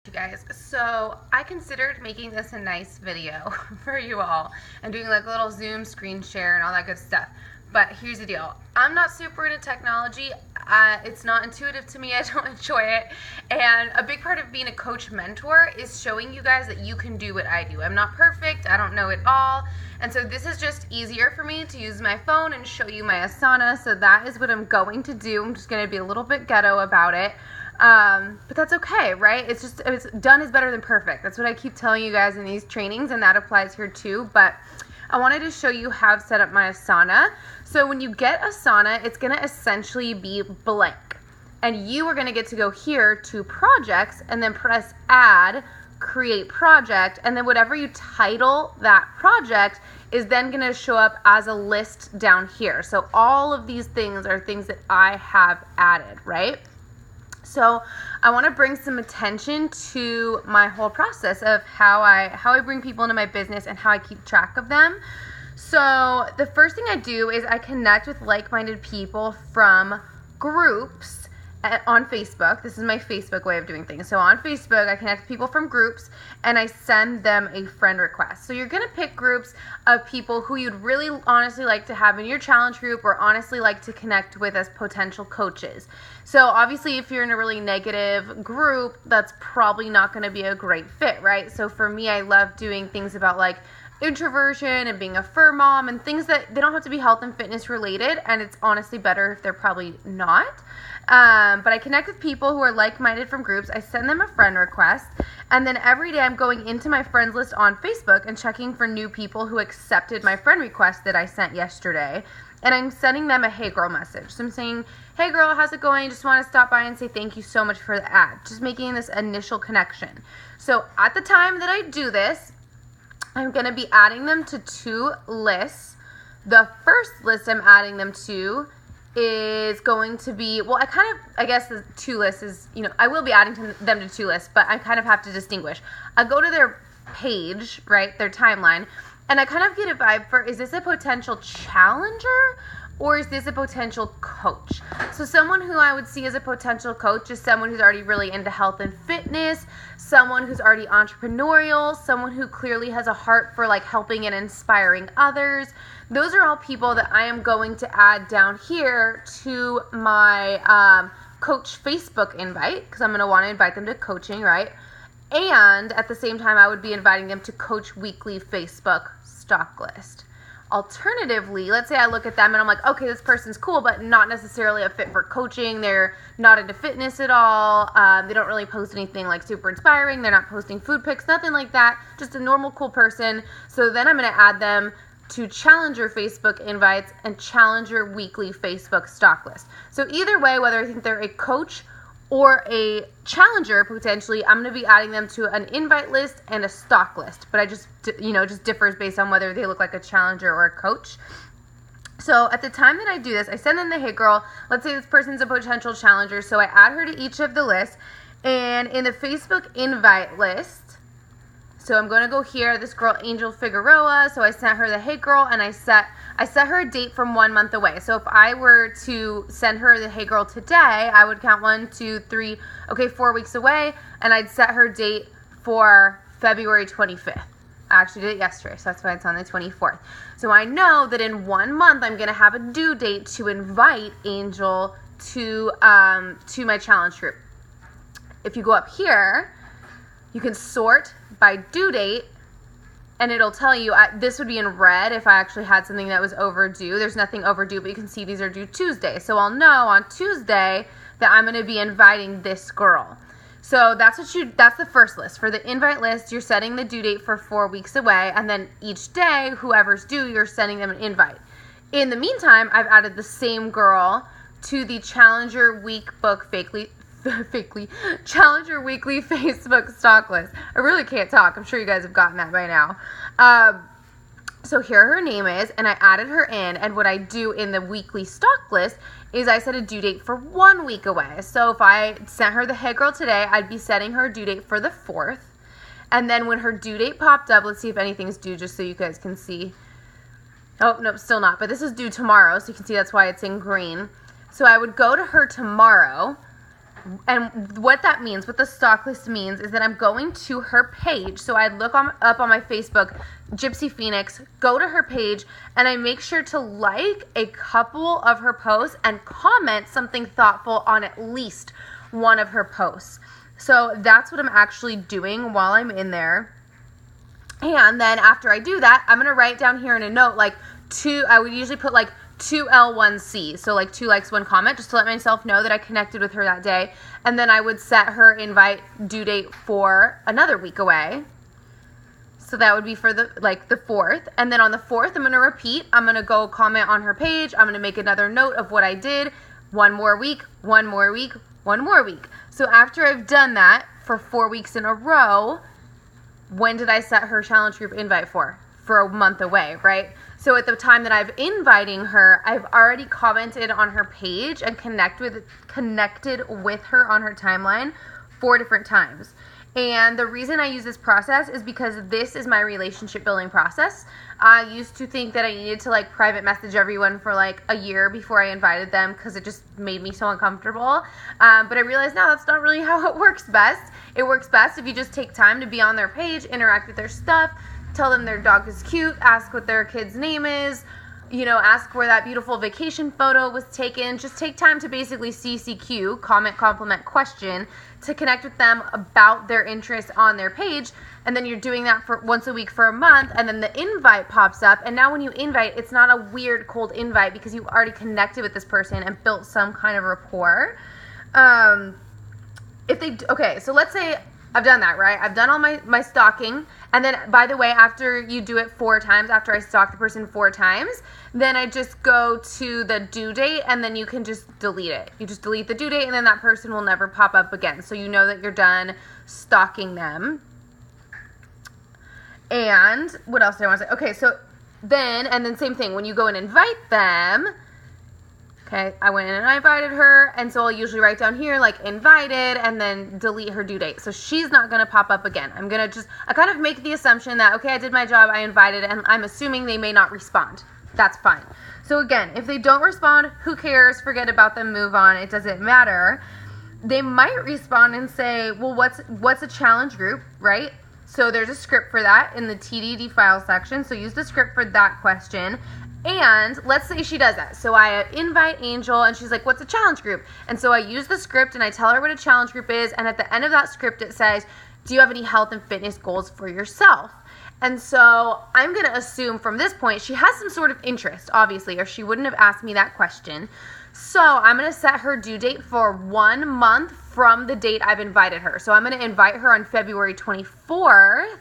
You guys, so I considered making this a nice video for you all and doing like a little Zoom screen share and all that good stuff. But here's the deal. I'm not super into technology. It's not intuitive to me. I don't enjoy it. And a big part of being a coach mentor is showing you guys that you can do what I do. I'm not perfect. I don't know it all. And so this is just easier for me to use my phone and show you my Asana. So that is what I'm going to do. I'm just going to be a little bit ghetto about it. But that's okay, right? It's done is better than perfect. That's what I keep telling you guys in these trainings, and that applies here too. But I wanted to show you how I've set up my Asana. So when you get Asana, it's going to essentially be blank. And you are going to get to go here to projects and then press add, create project, and then whatever you title that project is then going to show up as a list down here. So all of these things are things that I have added, right? So I want to bring some attention to my whole process of how I bring people into my business and how I keep track of them. So the first thing I do is I connect with like-minded people from groups on Facebook. This is my Facebook way of doing things. So on Facebook, I connect with people from groups and I send them a friend request. So you're going to pick groups of people who you'd really honestly like to have in your challenge group or honestly like to connect with as potential coaches. So obviously if you're in a really negative group, that's probably not going to be a great fit, right? So for me, I love doing things about like introversion and being a fur mom and things that they don't have to be health and fitness related, and it's honestly better if they're probably not. But I connect with people who are like-minded from groups. I send them a friend request, and then every day I'm going into my friends list on Facebook and checking for new people who accepted my friend request that I sent yesterday, and I'm sending them a hey girl message. So I'm saying, hey girl, how's it going? Just want to stop by and say thank you so much for the ad. Just making this initial connection. So at the time that I do this, I'm going to be adding them to two lists. The first list I'm adding them to is going to be, well, I guess the two lists is, I will be adding them to two lists, but I kind of have to distinguish. I go to their page, right, their timeline, and I kind of get a vibe for, is this a potential challenger or is this a potential coach? So someone who I would see as a potential coach is someone who's already really into health and fitness, someone who's already entrepreneurial, someone who clearly has a heart for like helping and inspiring others. Those are all people that I am going to add down here to my coach Facebook invite, because I'm going to want to invite them to coaching, right? And at the same time, I would be inviting them to Coach Weekly Facebook stock list. Alternatively, let's say I look at them and I'm like, okay, this person's cool, but not necessarily a fit for coaching. They're not into fitness at all. They don't really post anything like super inspiring. They're not posting food pics, nothing like that. Just a normal, cool person. So then I'm going to add them to Challenger Facebook invites and Challenger Weekly Facebook stock list. So either way, whether I think they're a coach or a challenger, potentially, I'm going to be adding them to an invite list and a stock list. But I just differs based on whether they look like a challenger or a coach. So at the time that I do this, I send them the hey girl. Let's say this person's a potential challenger. So I add her to each of the lists. And in the Facebook invite list, so I'm going to go here, this girl, Angel Figueroa. So I sent her the hey girl, and I set her a date from 1 month away. So if I were to send her the hey girl today, I would count 1, 2, 3, 4 weeks away, and I'd set her date for February 25th. I actually did it yesterday, so that's why it's on the 24th. So I know that in 1 month, I'm going to have a due date to invite Angel to my challenge group. If you go up here, you can sort by due date, and it'll tell you, this would be in red if I actually had something that was overdue. There's nothing overdue, but you can see these are due Tuesday. So I'll know on Tuesday that I'm going to be inviting this girl. So that's the first list. For the invite list, you're setting the due date for 4 weeks away, and then each day, whoever's due, you're sending them an invite. In the meantime, I've added the same girl to the Challenger Challenger Weekly Facebook stock list. I really can't talk. I'm sure you guys have gotten that by now. So here her name is, and I added her in, and what I do in the weekly stock list is I set a due date for 1 week away. So if I sent her the hey girl today, I'd be setting her due date for the 4th. And then when her due date popped up, let's see if anything's due just so you guys can see. Oh, no, still not. But this is due tomorrow, so you can see that's why it's in green. So I would go to her tomorrow, And what that means, what the stalk list means, is that I'm going to her page. So I look up on my Facebook, Gypsy Phoenix, go to her page, and I make sure to like a couple of her posts and comment something thoughtful on at least one of her posts. So that's what I'm actually doing while I'm in there. And then after I do that, I'm going to write down here in a note, like I would usually put like 2L1C, so like 2 likes, 1 comment, just to let myself know that I connected with her that day. And then I would set her invite due date for another week away. So that would be for the 4th. And then on the 4th, I'm going to repeat. I'm going to go comment on her page. I'm going to make another note of what I did. 1 more week, 1 more week, 1 more week. So after I've done that for 4 weeks in a row, when did I set her challenge group invite for? For a month away, right? So at the time that I've inviting her, I've already commented on her page and connected with her on her timeline 4 different times. And the reason I use this process is because this is my relationship building process. I used to think that I needed to like private message everyone for like a year before I invited them because it just made me so uncomfortable. But I realized now that's not really how it works best. It works best if you just take time to be on their page, interact with their stuff, tell them their dog is cute, ask what their kid's name is, ask where that beautiful vacation photo was taken. Just take time to basically CCQ, comment, compliment, question, to connect with them about their interest on their page. And then you're doing that for once a week for a month, and then the invite pops up. And now when you invite, it's not a weird cold invite because you've already connected with this person and built some kind of rapport. So let's say I've done that, right? I've done all my stalking. And then, by the way, after you do it 4 times, after I stalk the person 4 times, then I just go to the due date, and then you can just delete it. You just delete the due date, and then that person will never pop up again. So you know that you're done stalking them. And what else did I want to say? Okay, so then same thing. When you go and invite them, okay, I went in and I invited her, and so I'll usually write down here, like, invited, and then delete her due date. So she's not going to pop up again. I kind of make the assumption that, okay, I did my job, I invited, and I'm assuming they may not respond. That's fine. So again, if they don't respond, who cares? Forget about them, move on. It doesn't matter. They might respond and say, well, what's a challenge group, right? So there's a script for that in the TDD file section. So use the script for that question. And let's say she does that. So I invite Angel, and she's like, what's a challenge group? And so I use the script, and I tell her what a challenge group is. And at the end of that script, it says, do you have any health and fitness goals for yourself? And so I'm going to assume from this point, she has some sort of interest, obviously, or she wouldn't have asked me that question. So I'm going to set her due date for 1 month from the date I've invited her. So I'm going to invite her on February 24th.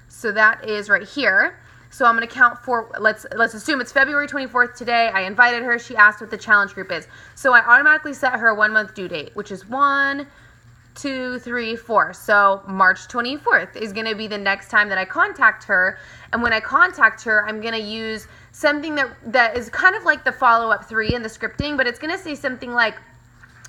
So that is right here. So I'm going to count for, let's assume it's February 24th today. I invited her. She asked what the challenge group is. So I automatically set her a 1 month due date, which is 1, 2, 3, 4. So March 24th is going to be the next time that I contact her. And when I contact her, I'm going to use something that is kind of like the follow-up 3 in the scripting, but it's going to say something like,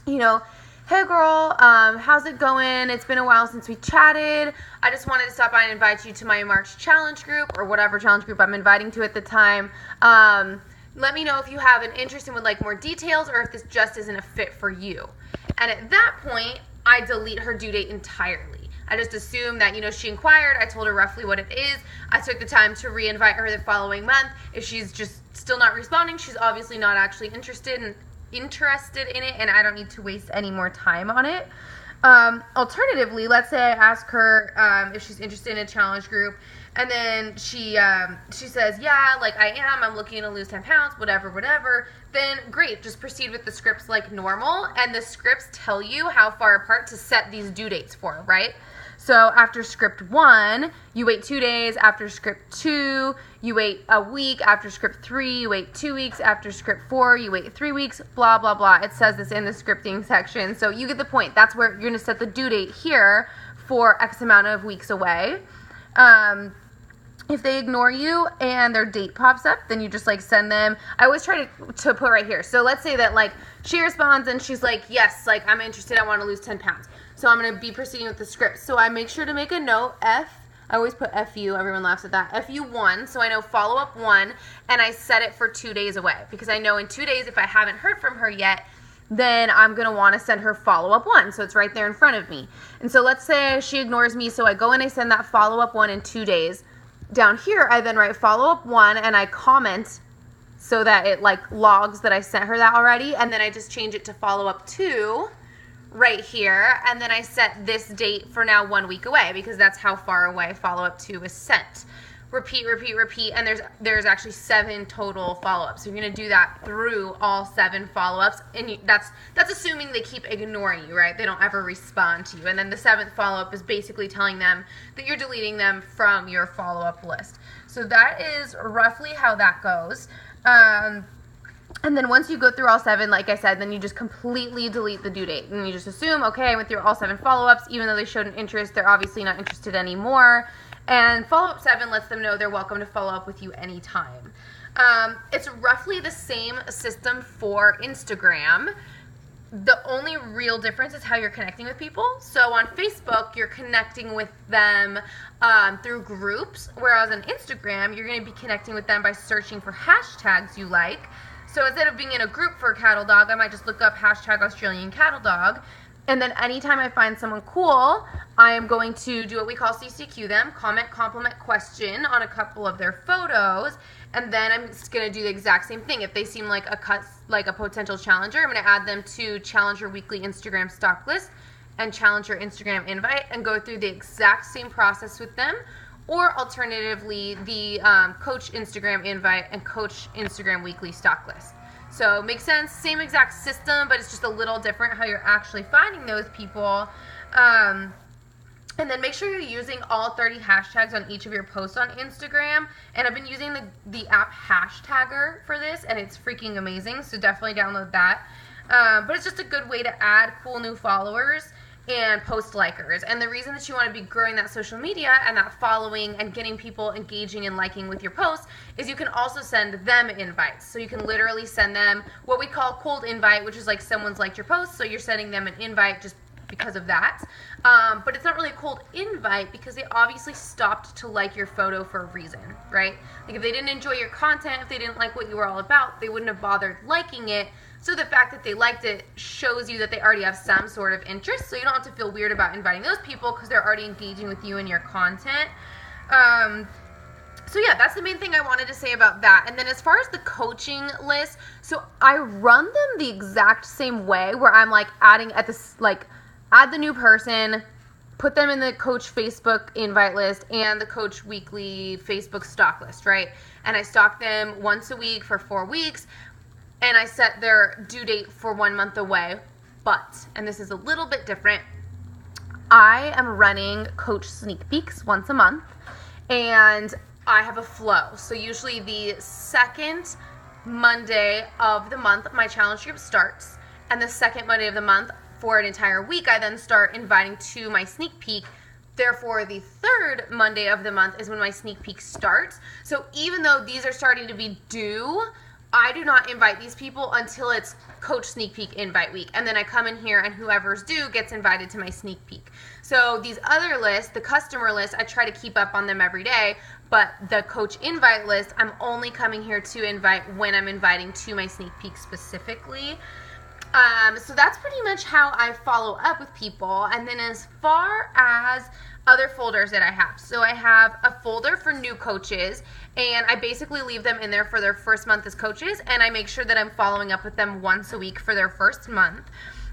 hey girl, how's it going? It's been a while since we chatted. I just wanted to stop by and invite you to my March challenge group, or whatever challenge group I'm inviting to at the time. Let me know if you have an interest and would like more details, or if this just isn't a fit for you. And at that point, I delete her due date entirely. I just assume that, she inquired. I told her roughly what it is. I took the time to re-invite her the following month. If she's just still not responding, she's obviously not actually interested in it, and I don't need to waste any more time on it. Alternatively, let's say I ask her if she's interested in a challenge group, and then she says, yeah, like I'm looking to lose 10 pounds, whatever, then great, just proceed with the scripts like normal, and the scripts tell you how far apart to set these due dates for, right? So after script 1, you wait 2 days. After script 2, you wait a week. After script 3, you wait 2 weeks. After script 4, you wait 3 weeks, blah, blah, blah. It says this in the scripting section. So you get the point. That's where you're going to set the due date here for X amount of weeks away. If they ignore you and their date pops up, then you just send them. I always try to put right here. So let's say that she responds and she's like, yes, I'm interested. I want to lose 10 pounds. So I'm going to be proceeding with the script. So I make sure to make a note, I always put FU, everyone laughs at that, FU1, so I know follow-up 1, and I set it for 2 days away, because I know in 2 days, if I haven't heard from her yet, then I'm going to want to send her follow-up one. So it's right there in front of me. And so let's say she ignores me. So I go and I send that follow-up one in 2 days. Down here, I then write follow-up one and I comment so that it like logs that I sent her that already. And then I just change it to follow-up two right here. And then I set this date for now 1 week away because that's how far away follow-up two is sent. Repeat, repeat, repeat, and there's actually 7 total follow-ups. So you're going to do that through all 7 follow-ups, and that's assuming they keep ignoring you, right? They don't ever respond to you. And then the 7th follow-up is basically telling them that you're deleting them from your follow-up list. So that is roughly how that goes. And then once you go through all 7, like I said, then you just completely delete the due date. And you just assume, okay, I went through all 7 follow-ups. Even though they showed an interest, they're obviously not interested anymore. And follow-up 7 lets them know they're welcome to follow up with you anytime. It's roughly the same system for Instagram. The only real difference is how you're connecting with people. So on Facebook, you're connecting with them through groups, whereas on Instagram, you're going to be connecting with them by searching for hashtags you like. So instead of being in a group for a cattle dog, I might just look up hashtag Australian cattle dog. And then anytime I find someone cool, I am going to do what we call CCQ them, comment, compliment, question on a couple of their photos. And then I'm just going to do the exact same thing. If they seem like a potential challenger, I'm going to add them to Challenger Weekly Instagram stock list and Challenger Instagram invite and go through the exact same process with them. Or alternatively, the Coach Instagram invite and Coach Instagram Weekly stock list. So makes sense, same exact system, but it's just a little different how you're actually finding those people. And then make sure you're using all 30 hashtags on each of your posts on Instagram. And I've been using the app Hashtagger for this, and it's freaking amazing, so definitely download that. But it's just a good way to add cool new followers and post likers. And the reason that you want to be growing that social media and that following and getting people engaging and liking with your posts is you can also send them invites. So you can literally send them what we call cold invite, which is like someone's liked your post, so you're sending them an invite just because of that. But it's not really a cold invite because they obviously stopped to like your photo for a reason, right? Like if they didn't enjoy your content, if they didn't like what you were all about, they wouldn't have bothered liking it. So the fact that they liked it shows you that they already have some sort of interest. So you don't have to feel weird about inviting those people because they're already engaging with you and your content. So yeah, that's the main thing I wanted to say about that. And then as far as the coaching list, so I run them the exact same way where I'm like adding at this, like add the new person, put them in the Coach Facebook invite list and the Coach Weekly Facebook stock list, right? And I stock them once a week for 4 weeks. And I set their due date for 1 month away. But, and this is a little bit different, I am running Coach Sneak Peeks once a month. And I have a flow. So usually the second Monday of the month, my challenge group starts. And the second Monday of the month for an entire week, I then start inviting to my sneak peek. Therefore, the third Monday of the month is when my sneak peek starts. So even though these are starting to be due, I do not invite these people until it's Coach Sneak Peek invite week. And then I come in here and whoever's due gets invited to my sneak peek. So these other lists, the customer list, I try to keep up on them every day. But the Coach invite list, I'm only coming here to invite when I'm inviting to my sneak peek specifically. So that's pretty much how I follow up with people. And then as far as other folders that I have. So I have a folder for new coaches, and I basically leave them in there for their first month as coaches, and I make sure that I'm following up with them once a week for their first month.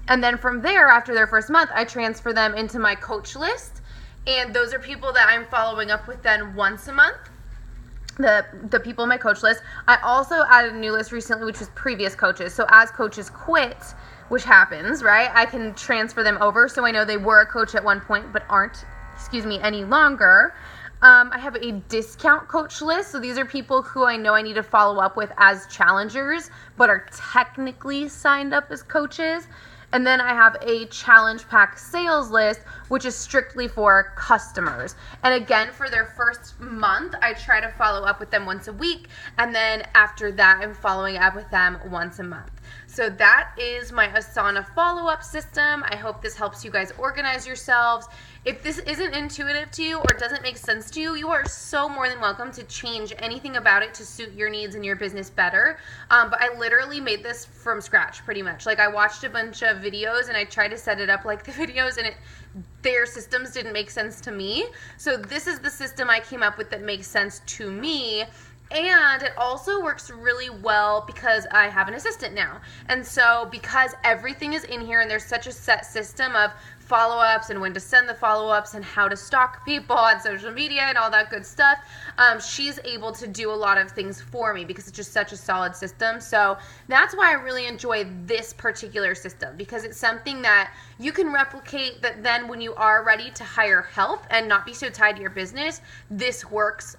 And then from there, after their first month, I transfer them into my coach list, and those are people that I'm following up with then once a month. The people in my coach list. I also added a new list recently, which was previous coaches. So as coaches quit, which happens, right, I can transfer them over. So I know they were a coach at one point, but aren't, any longer. I have a discount coach list. So these are people who I know I need to follow up with as challengers, but are technically signed up as coaches. And then I have a challenge pack sales list, which is strictly for customers. And again, for their first month, I try to follow up with them once a week. And then after that, I'm following up with them once a month. So that is my Asana follow-up system. I hope this helps you guys organize yourselves. If this isn't intuitive to you or doesn't make sense to you, you are so more than welcome to change anything about it to suit your needs and your business better. But I literally made this from scratch pretty much. Like I watched a bunch of videos and I tried to set it up like the videos, and their systems didn't make sense to me. So this is the system I came up with that makes sense to me. And it also works really well because I have an assistant now. And so because everything is in here and there's such a set system of follow-ups and when to send the follow-ups and how to stalk people on social media and all that good stuff, she's able to do a lot of things for me because it's just such a solid system. So that's why I really enjoy this particular system, because it's something that you can replicate, that then when you are ready to hire help and not be so tied to your business, this works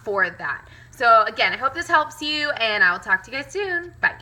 for that. So again, I hope this helps you, and I'll talk to you guys soon. Bye.